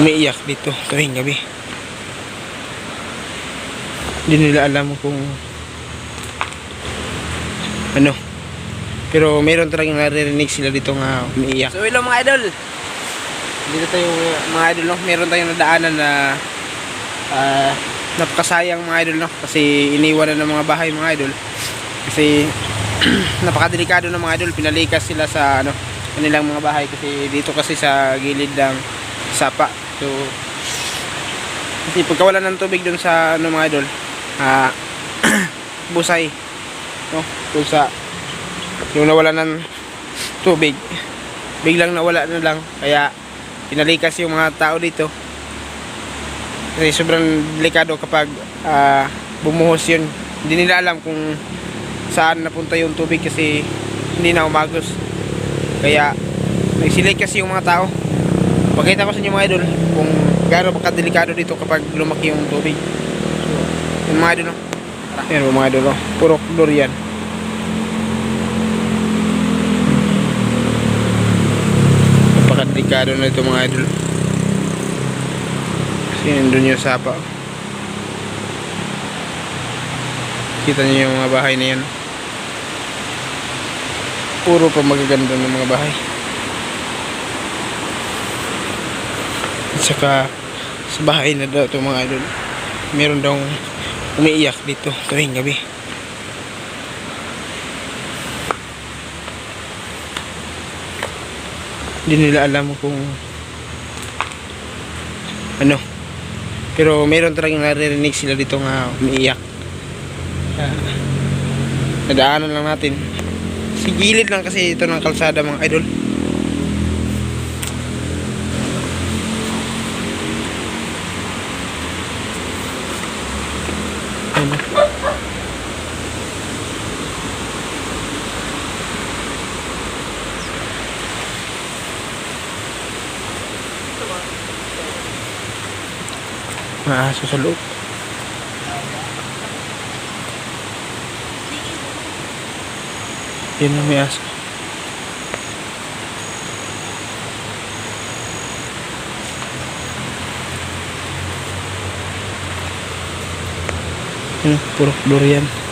umiiyak dito tuwing gabi. Hindi nila alam kung ano, pero meron talagang naririnig sila dito nga umiiyak. So hello mga idol, dito tayo mga idol, no? Meron tayong nadaanan na napakasayang mga idol, no? Kasi iniwan na ng mga bahay mga idol. Kasi napakadelikado ng mga idol, pinalikas sila sa ano, kanilang mga bahay kasi dito kasi sa gilid ng sapa. So kasi pagkawala ng tubig dun sa ano mga idol, busay, no? Dun sa yung nawala ng tubig, biglang nawala na lang, kaya pinalikas yung mga tao dito kasi sobrang delikado kapag bumuhos yun. Hindi nila alam kung saan napunta yung tubig kasi hindi na umagos, kaya nagsilikas yung mga tao. Pakita ko sa inyo mga idol kung gaano ba kadelikado dito kapag lumaki yung tubig. So, yung mga idol, no? Yan mga idol, no? Puro durian. Napakadelikado na ito mga idol. Kasi nandun yung sapa. Kita niyo yung mga bahay na yan. Puro pa magaganda ng mga bahay. At saka sa bahay na daw ito mga idol, meron daw umiiyak dito tuwing gabi. Hindi nila alam kung ano, pero meron talagang naririnig sila dito nga umiiyak. Nadaanan lang natin. Sigilid lang kasi ito ng kalsada mga idol. Ano? Maaso sa loob. Yan na may aso. Puro durian.